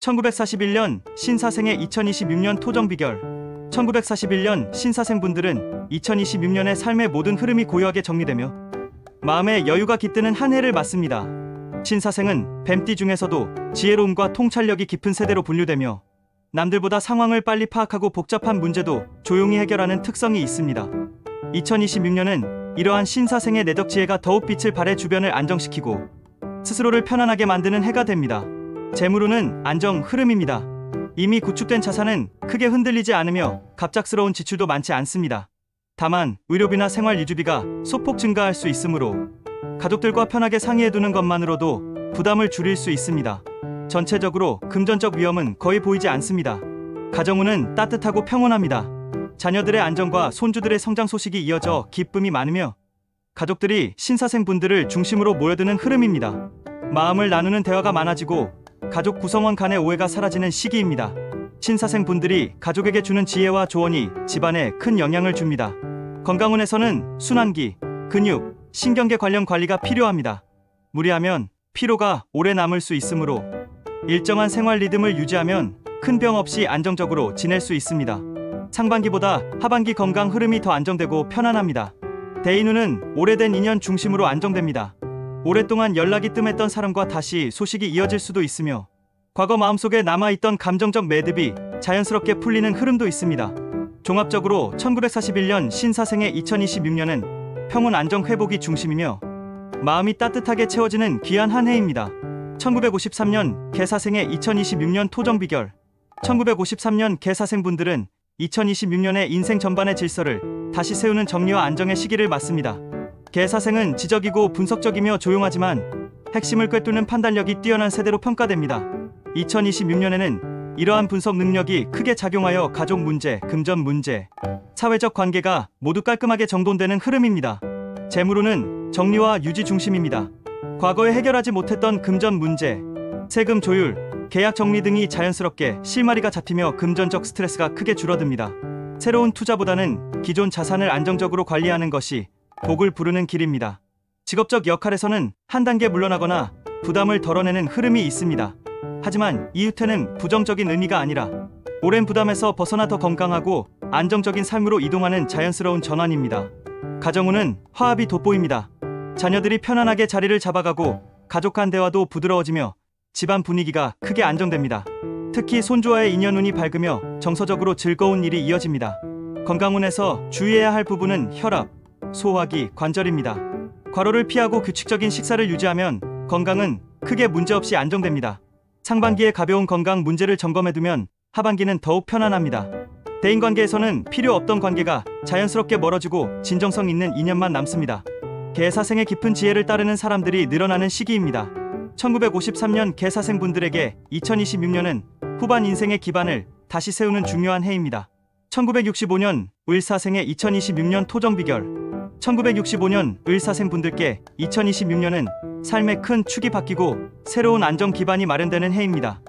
1941년 신사생의 2026년 토정 비결. 1941년 신사생분들은 2026년의 삶의 모든 흐름이 고요하게 정리되며 마음의 여유가 깃드는 한 해를 맞습니다. 신사생은 뱀띠 중에서도 지혜로움과 통찰력이 깊은 세대로 분류되며 남들보다 상황을 빨리 파악하고 복잡한 문제도 조용히 해결하는 특성이 있습니다. 2026년은 이러한 신사생의 내적 지혜가 더욱 빛을 발해 주변을 안정시키고 스스로를 편안하게 만드는 해가 됩니다. 재물운은 안정 흐름입니다. 이미 구축된 자산은 크게 흔들리지 않으며 갑작스러운 지출도 많지 않습니다. 다만 의료비나 생활 유지비가 소폭 증가할 수 있으므로 가족들과 편하게 상의해두는 것만으로도 부담을 줄일 수 있습니다. 전체적으로 금전적 위험은 거의 보이지 않습니다. 가정운은 따뜻하고 평온합니다. 자녀들의 안정과 손주들의 성장 소식이 이어져 기쁨이 많으며 가족들이 신사생분들을 중심으로 모여드는 흐름입니다. 마음을 나누는 대화가 많아지고 가족 구성원 간의 오해가 사라지는 시기입니다. 신사생분들이 가족에게 주는 지혜와 조언이 집안에 큰 영향을 줍니다. 건강운에서는 순환기, 근육, 신경계 관련 관리가 필요합니다. 무리하면 피로가 오래 남을 수 있으므로 일정한 생활 리듬을 유지하면 큰 병 없이 안정적으로 지낼 수 있습니다. 상반기보다 하반기 건강 흐름이 더 안정되고 편안합니다. 대인운은 오래된 인연 중심으로 안정됩니다. 오랫동안 연락이 뜸했던 사람과 다시 소식이 이어질 수도 있으며 과거 마음속에 남아있던 감정적 매듭이 자연스럽게 풀리는 흐름도 있습니다. 종합적으로 1941년 신사생의 2026년은 평온 안정 회복이 중심이며 마음이 따뜻하게 채워지는 귀한 한 해입니다. 1953년 개사생의 2026년 토정 비결. 1953년 개사생분들은 2026년의 인생 전반의 질서를 다시 세우는 정리와 안정의 시기를 맞습니다. 개사생은 지적이고 분석적이며 조용하지만 핵심을 꿰뚫는 판단력이 뛰어난 세대로 평가됩니다. 2026년에는 이러한 분석 능력이 크게 작용하여 가족 문제, 금전 문제, 사회적 관계가 모두 깔끔하게 정돈되는 흐름입니다. 재물운은 정리와 유지 중심입니다. 과거에 해결하지 못했던 금전 문제, 세금 조율, 계약 정리 등이 자연스럽게 실마리가 잡히며 금전적 스트레스가 크게 줄어듭니다. 새로운 투자보다는 기존 자산을 안정적으로 관리하는 것이 복을 부르는 길입니다. 직업적 역할에서는 한 단계 물러나거나 부담을 덜어내는 흐름이 있습니다. 하지만 이 후퇴는 부정적인 의미가 아니라 오랜 부담에서 벗어나 더 건강하고 안정적인 삶으로 이동하는 자연스러운 전환입니다. 가정운은 화합이 돋보입니다. 자녀들이 편안하게 자리를 잡아가고 가족 간 대화도 부드러워지며 집안 분위기가 크게 안정됩니다. 특히 손주와의 인연운이 밝으며 정서적으로 즐거운 일이 이어집니다. 건강운에서 주의해야 할 부분은 혈압, 소화기, 관절입니다. 과로를 피하고 규칙적인 식사를 유지하면 건강은 크게 문제없이 안정됩니다. 상반기에 가벼운 건강 문제를 점검해두면 하반기는 더욱 편안합니다. 대인관계에서는 필요 없던 관계가 자연스럽게 멀어지고 진정성 있는 인연만 남습니다. 개사생의 깊은 지혜를 따르는 사람들이 늘어나는 시기입니다. 1953년 개사생분들에게 2026년은 후반 인생의 기반을 다시 세우는 중요한 해입니다. 1965년 을사생의 2026년 토정 비결. 1965년 을사생분들께 2026년은 삶의 큰 축이 바뀌고 새로운 안정 기반이 마련되는 해입니다.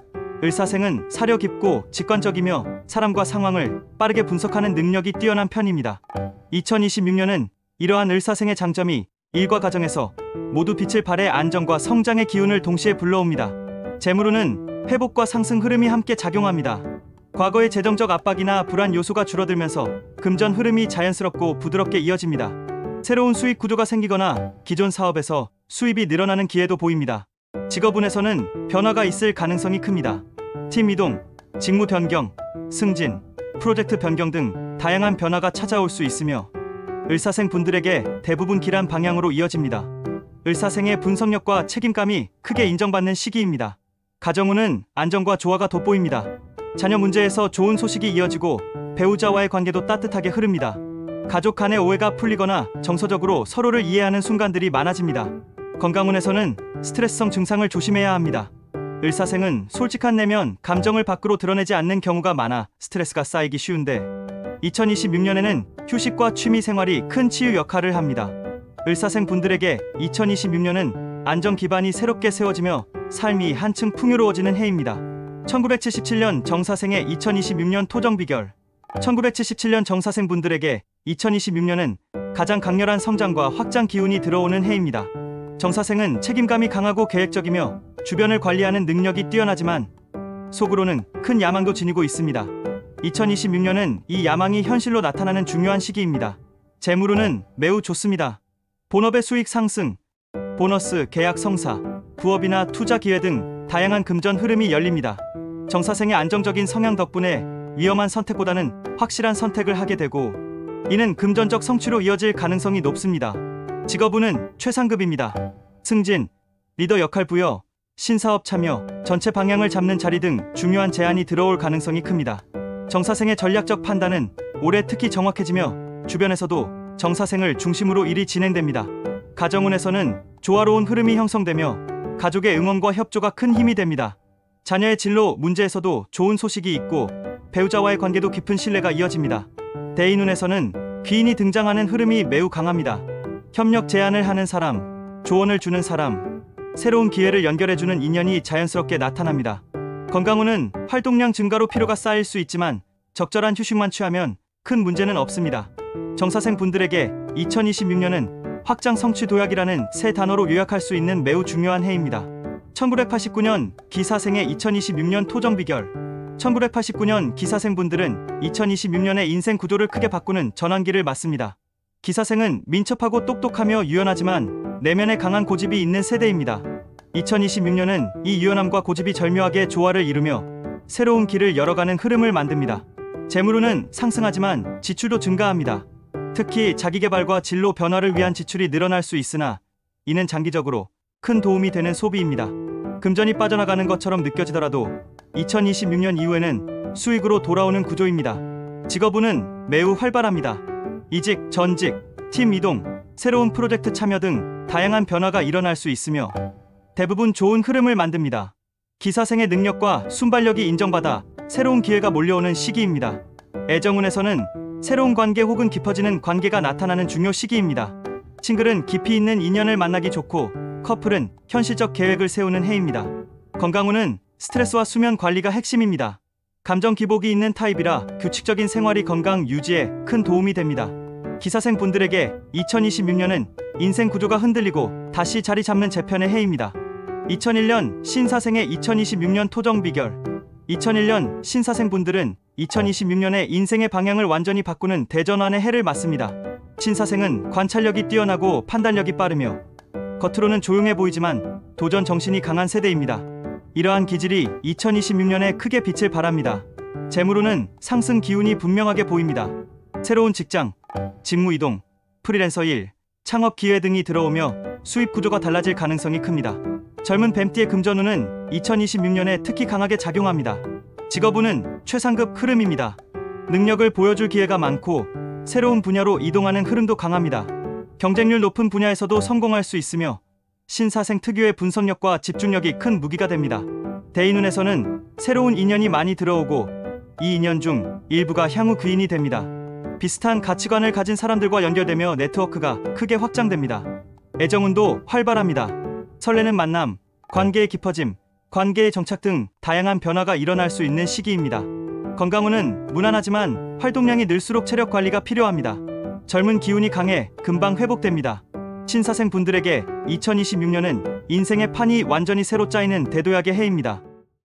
을사생은 사려 깊고 직관적이며 사람과 상황을 빠르게 분석하는 능력이 뛰어난 편입니다. 2026년은 이러한 을사생의 장점이 일과 가정에서 모두 빛을 발해 안정과 성장의 기운을 동시에 불러옵니다. 재물운은 회복과 상승 흐름이 함께 작용합니다. 과거의 재정적 압박이나 불안 요소가 줄어들면서 금전 흐름이 자연스럽고 부드럽게 이어집니다. 새로운 수익 구조가 생기거나 기존 사업에서 수입이 늘어나는 기회도 보입니다. 직업운에서는 변화가 있을 가능성이 큽니다. 팀 이동, 직무 변경, 승진, 프로젝트 변경 등 다양한 변화가 찾아올 수 있으며 을사생 분들에게 대부분 길한 방향으로 이어집니다. 을사생의 분석력과 책임감이 크게 인정받는 시기입니다. 가정운은 안정과 조화가 돋보입니다. 자녀 문제에서 좋은 소식이 이어지고 배우자와의 관계도 따뜻하게 흐릅니다. 가족 간의 오해가 풀리거나 정서적으로 서로를 이해하는 순간들이 많아집니다. 건강운에서는 스트레스성 증상을 조심해야 합니다. 을사생은 솔직한 내면 감정을 밖으로 드러내지 않는 경우가 많아 스트레스가 쌓이기 쉬운데 2026년에는 휴식과 취미 생활이 큰 치유 역할을 합니다. 을사생 분들에게 2026년은 안정 기반이 새롭게 세워지며 삶이 한층 풍요로워지는 해입니다. 1977년 정사생의 2026년 토정 비결. 1977년 정사생 분들에게 2026년은 가장 강렬한 성장과 확장 기운이 들어오는 해입니다. 정사생은 책임감이 강하고 계획적이며 주변을 관리하는 능력이 뛰어나지만 속으로는 큰 야망도 지니고 있습니다. 2026년은 이 야망이 현실로 나타나는 중요한 시기입니다. 재물운은 매우 좋습니다. 본업의 수익 상승, 보너스, 계약 성사, 부업이나 투자 기회 등 다양한 금전 흐름이 열립니다. 정사생의 안정적인 성향 덕분에 위험한 선택보다는 확실한 선택을 하게 되고, 이는 금전적 성취로 이어질 가능성이 높습니다. 직업운은 최상급입니다. 승진, 리더 역할 부여, 신사업 참여, 전체 방향을 잡는 자리 등 중요한 제안이 들어올 가능성이 큽니다. 정사생의 전략적 판단은 올해 특히 정확해지며 주변에서도 정사생을 중심으로 일이 진행됩니다. 가정운에서는 조화로운 흐름이 형성되며 가족의 응원과 협조가 큰 힘이 됩니다. 자녀의 진로 문제에서도 좋은 소식이 있고 배우자와의 관계도 깊은 신뢰가 이어집니다. 대인운에서는 귀인이 등장하는 흐름이 매우 강합니다. 협력 제안을 하는 사람, 조언을 주는 사람, 새로운 기회를 연결해주는 인연이 자연스럽게 나타납니다. 건강운은 활동량 증가로 피로가 쌓일 수 있지만 적절한 휴식만 취하면 큰 문제는 없습니다. 정사생 분들에게 2026년은 확장 성취 도약이라는 새 단어로 요약할 수 있는 매우 중요한 해입니다. 1989년 기사생의 2026년 토정 비결. 1989년 기사생분들은 2026년의 인생 구조를 크게 바꾸는 전환기를 맞습니다. 기사생은 민첩하고 똑똑하며 유연하지만 내면에 강한 고집이 있는 세대입니다. 2026년은 이 유연함과 고집이 절묘하게 조화를 이루며 새로운 길을 열어가는 흐름을 만듭니다. 재물운은 상승하지만 지출도 증가합니다. 특히 자기개발과 진로 변화를 위한 지출이 늘어날 수 있으나 이는 장기적으로 큰 도움이 되는 소비입니다. 금전이 빠져나가는 것처럼 느껴지더라도 2026년 이후에는 수익으로 돌아오는 구조입니다. 직업운은 매우 활발합니다. 이직, 전직, 팀 이동, 새로운 프로젝트 참여 등 다양한 변화가 일어날 수 있으며 대부분 좋은 흐름을 만듭니다. 기사생의 능력과 순발력이 인정받아 새로운 기회가 몰려오는 시기입니다. 애정운에서는 새로운 관계 혹은 깊어지는 관계가 나타나는 중요 시기입니다. 싱글은 깊이 있는 인연을 만나기 좋고 커플은 현실적 계획을 세우는 해입니다. 건강운은 스트레스와 수면 관리가 핵심입니다. 감정 기복이 있는 타입이라 규칙적인 생활이 건강 유지에 큰 도움이 됩니다. 기사생 분들에게 2026년은 인생 구조가 흔들리고 다시 자리 잡는 재편의 해입니다. 2001년 신사생의 2026년 토정 비결. 2001년 신사생 분들은 2026년에 인생의 방향을 완전히 바꾸는 대전환의 해를 맞습니다. 신사생은 관찰력이 뛰어나고 판단력이 빠르며 겉으로는 조용해 보이지만 도전 정신이 강한 세대입니다. 이러한 기질이 2026년에 크게 빛을 발합니다. 재물운은 상승 기운이 분명하게 보입니다. 새로운 직장, 직무 이동, 프리랜서 일, 창업 기회 등이 들어오며 수입 구조가 달라질 가능성이 큽니다. 젊은 뱀띠의 금전운은 2026년에 특히 강하게 작용합니다. 직업운은 최상급 흐름입니다. 능력을 보여줄 기회가 많고 새로운 분야로 이동하는 흐름도 강합니다. 경쟁률 높은 분야에서도 성공할 수 있으며 신사생 특유의 분석력과 집중력이 큰 무기가 됩니다. 대인운에서는 새로운 인연이 많이 들어오고 이 인연 중 일부가 향후 귀인이 됩니다. 비슷한 가치관을 가진 사람들과 연결되며 네트워크가 크게 확장됩니다. 애정운도 활발합니다. 설레는 만남, 관계의 깊어짐, 관계의 정착 등 다양한 변화가 일어날 수 있는 시기입니다. 건강운은 무난하지만 활동량이 늘수록 체력 관리가 필요합니다. 젊은 기운이 강해 금방 회복됩니다. 신사생 분들에게 2026년은 인생의 판이 완전히 새로 짜이는 대도약의 해입니다.